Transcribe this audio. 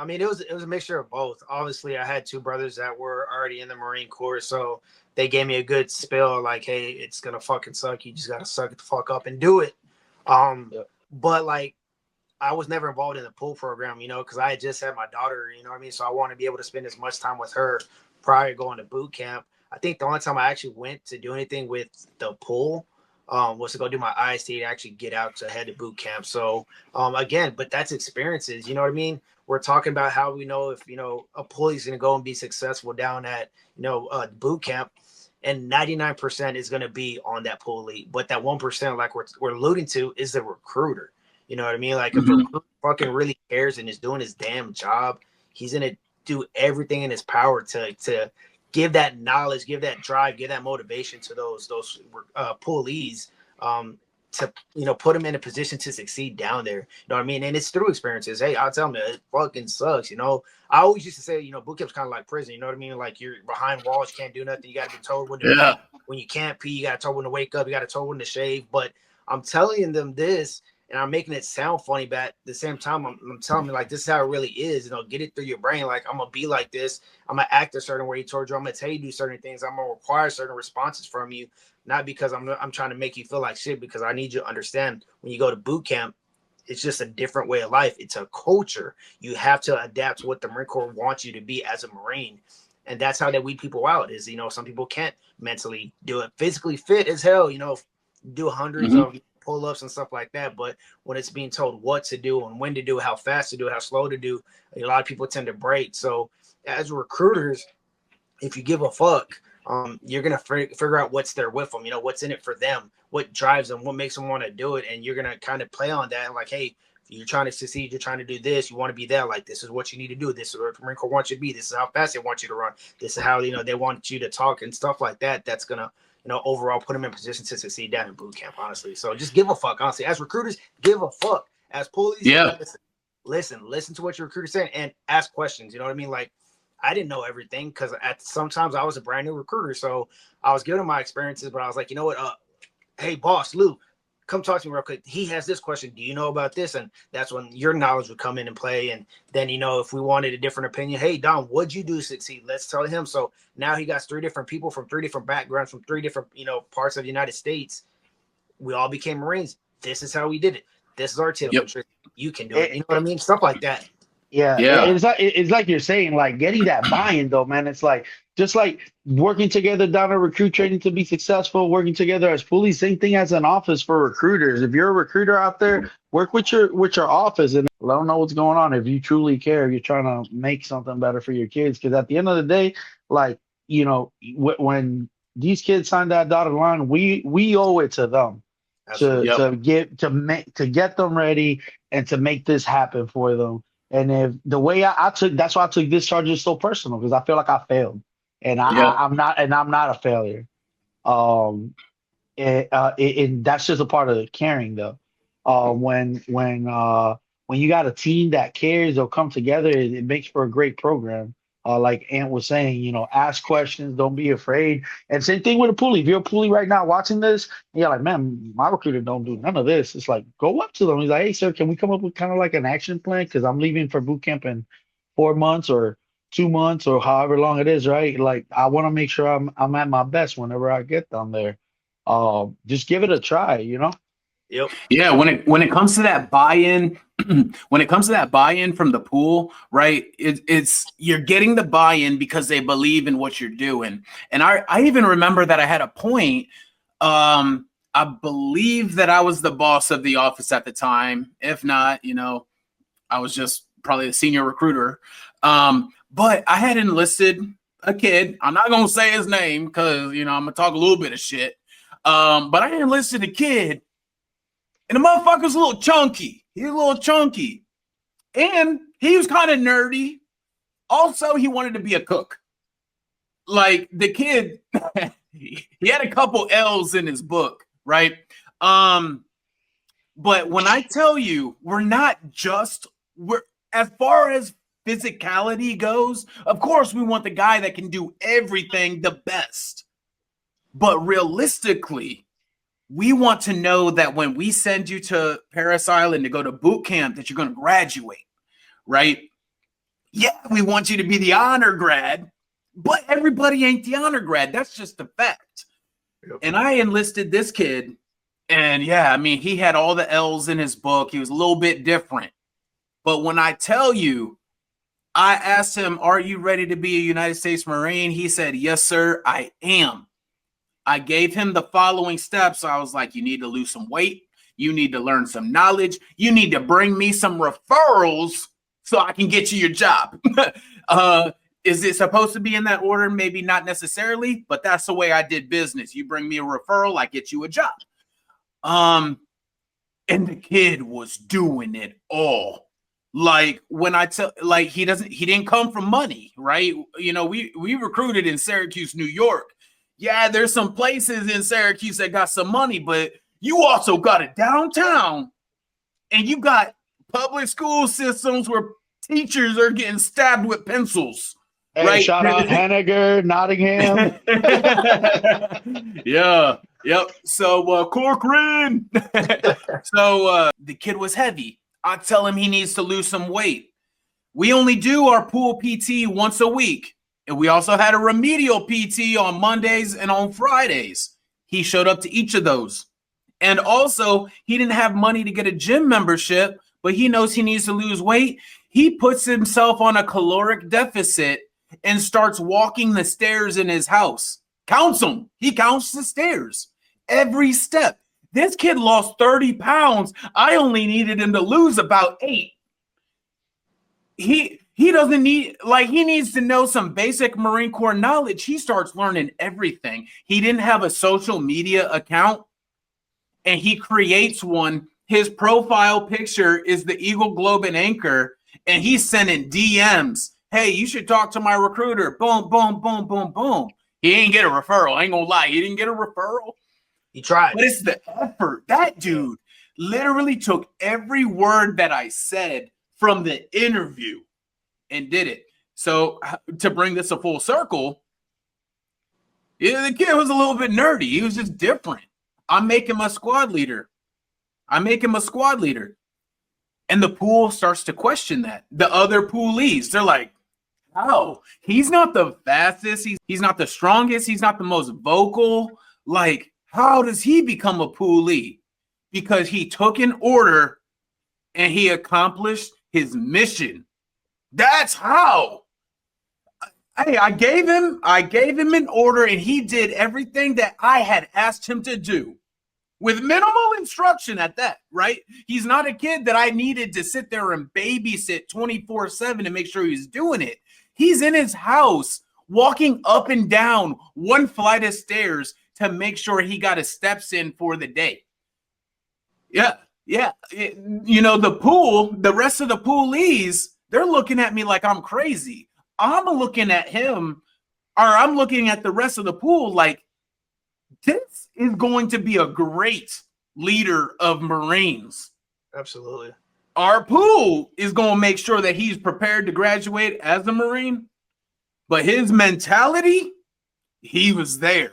I mean, it was a mixture of both. Obviously, I had two brothers that were already in the Marine Corps, so they gave me a good spill. Like, hey, it's gonna fucking suck. You just gotta suck it the fuck up and do it. Um, Yep. but like, I was never involved in the pool program, because I had just had my daughter. You know what I mean? So I want to be able to spend as much time with her prior to going to boot camp. I think the only time I actually went to do anything with the pool was to go do my IST to actually get out to head to boot camp. So again, but that's experiences. You know what I mean? We're talking about how we know if a pulley's going to go and be successful down at boot camp, and 99% is going to be on that pulley. But that 1%, like we're alluding to, is the recruiter. You know what I mean? Like if a Mhm. recruiter fucking really cares and is doing his damn job, he's going to do everything in his power to give that knowledge, give that drive, give that motivation to those pulleys, to put them in a position to succeed down there. You know what I mean? And it's through experiences. Hey, I'll tell them it fucking sucks. I always used to say, boot camp's kind of like prison. You know what I mean? Like you're behind walls, you can't do nothing. You got to be told when to pee. Yeah. When you can't pee, you got to told when to wake up. You got to told when to shave. But I'm telling them this, and I'm making it sound funny, but at the same time, I'm telling me like this is how it really is. Get it through your brain. Like I'm gonna be like this. I'm gonna act a certain way towards you. I'm gonna tell you to do certain things. I'm gonna require certain responses from you, not because I'm trying to make you feel like shit. Because I need you to understand when you go to boot camp, it's just a different way of life. It's a culture. You have to adapt to what the Marine Corps wants you to be as a Marine. And that's how they weed people out is, some people can't mentally do it. Physically fit as hell, do hundreds Mhm. of pull-ups and stuff like that. But when it's being told what to do and when to do, how fast to do, how slow to do, a lot of people tend to break. So as recruiters, if you give a fuck, you're gonna figure out what's there with them. What's in it for them, what drives them, what makes them want to do it, and you're gonna kind of play on that. And like, hey, you're trying to succeed, you're trying to do this, you want to be there. Like, this is what you need to do. This is what the Marine Corps wants you to be. This is how fast they want you to run. This is how they want you to talk and stuff like that. That's gonna overall put them in position to succeed down in boot camp. Honestly, so just give a fuck. Honestly, as recruiters, give a fuck. As police, Yeah. listen to what your recruiter's saying and ask questions. You know what I mean? Like, I didn't know everything because sometimes I was a brand new recruiter, so I was giving my experiences, but I was like, you know what? Hey, boss Lou, come talk to me real quick. He has this question. Do you know about this? And that's when your knowledge would come in and play. And then if we wanted a different opinion, hey Don, what'd you do to succeed? Let's tell him. So now he got three different people from three different backgrounds from three different parts of the United States. We all became Marines. This is how we did it. This is our tip. Yep. You can do it. You know what I mean? Stuff like that. Yeah, Yeah. it's like you're saying, like getting that buy-in though, man. It's like just like working together down a recruit training to be successful, working together as police, same thing as an office for recruiters. If you're a recruiter out there, work with your office and let them know what's going on. If you truly care, you're trying to make something better for your kids. Because at the end of the day, like when these kids sign that dotted line, we owe it to them to Absolutely. Yep. get them ready and to make this happen for them. And if the way I took, that's why I took this charge is so personal because I feel like I failed, and Yeah. I'm not a failure. Um, and that's just a part of the caring though. When you got a team that cares, they'll come together. It makes for a great program. Like Ant was saying, ask questions, don't be afraid. And same thing with a pulley. If you're a pulley right now watching this, you're like, man, my recruiter don't do none of this. It's like go up to them. He's like, hey, sir, can we come up with kind of like an action plan? Because I'm leaving for boot camp in 4 months or 2 months or however long it is, right? Like I want to make sure I'm at my best whenever I get down there. Just give it a try. Yep. Yeah, when it comes to that buy-in, when it comes to that buy-in from the pool, right? It's you're getting the buy-in because they believe in what you're doing. And I even remember that I had a point. I believe that I was the boss of the office at the time. If not, I was just probably the senior recruiter. But I had enlisted a kid. I'm not gonna say his name because I'm gonna talk a little bit of shit. But I enlisted a kid. And the motherfucker's a little chunky. He's a little chunky. And he was kind of nerdy. Also, he wanted to be a cook. Like the kid, he had a couple L's in his book, right? But when I tell you, we're as far as physicality goes, of course, we want the guy that can do everything the best. But realistically, we want to know that when we send you to Parris Island to go to boot camp, that you're going to graduate, right? Yeah, we want you to be the honor grad, but everybody ain't the honor grad. That's just a fact. Yep. And I enlisted this kid, and yeah, I mean, he had all the L's in his book. He was a little bit different. But when I tell you, I asked him, "Are you ready to be a United States Marine?" He said, "Yes, sir, I am." I gave him the following steps. I was like, you need to lose some weight. You need to learn some knowledge. You need to bring me some referrals so I can get you your job. Is it supposed to be in that order? Maybe not necessarily, but that's the way I did business. You bring me a referral, I get you a job. And the kid was doing it all. Like when I tell, like he didn't come from money, right? You know, we recruited in Syracuse, New York. Yeah, there's some places in Syracuse that got some money, but you also got it downtown, and you got public school systems where teachers are getting stabbed with pencils. Hey, right? Shout out Henniger, Nottingham. Yeah. Yep. So Corcoran. So the kid was heavy. I tell him he needs to lose some weight. We only do our pool PT once a week. And we also had a remedial PT on Mondays and on Fridays. He showed up to each of those. And also, he didn't have money to get a gym membership, but he knows he needs to lose weight. He puts himself on a caloric deficit and starts walking the stairs in his house. Counts them. He counts the stairs every step. This kid lost 30 pounds. I only needed him to lose about 8. He doesn't need, like, he needs to know some basic Marine Corps knowledge. He starts learning everything. He didn't have a social media account, and he creates one. His profile picture is the Eagle Globe and Anchor, and he's sending DMs. Hey, you should talk to my recruiter. Boom, boom, boom, boom, boom. He ain't get a referral. I ain't gonna lie. He didn't get a referral. He tried. But it's the effort. That dude literally took every word that I said from the interview and did it. So to bring this a full circle, yeah, the kid was a little bit nerdy. He was just different. I'm making my squad leader. And the pool starts to question that. The other poolies, they're like, oh, he's not the fastest. He's not the strongest. He's not the most vocal. Like, how does he become a poolee? Because he took an order and he accomplished his mission. That's how. Hey, I gave him an order, and he did everything that I had asked him to do with minimal instruction at that, right? He's not a kid that I needed to sit there and babysit 24/7 to make sure he's doing it. He's in his house walking up and down one flight of stairs to make sure he got his steps in for the day. Yeah. You know, the rest of the poolies, they're looking at me like I'm crazy. I'm looking at him, or I'm looking at the rest of the pool like, this is going to be a great leader of Marines. Absolutely. Our pool is going to make sure that he's prepared to graduate as a Marine, but his mentality, he was there.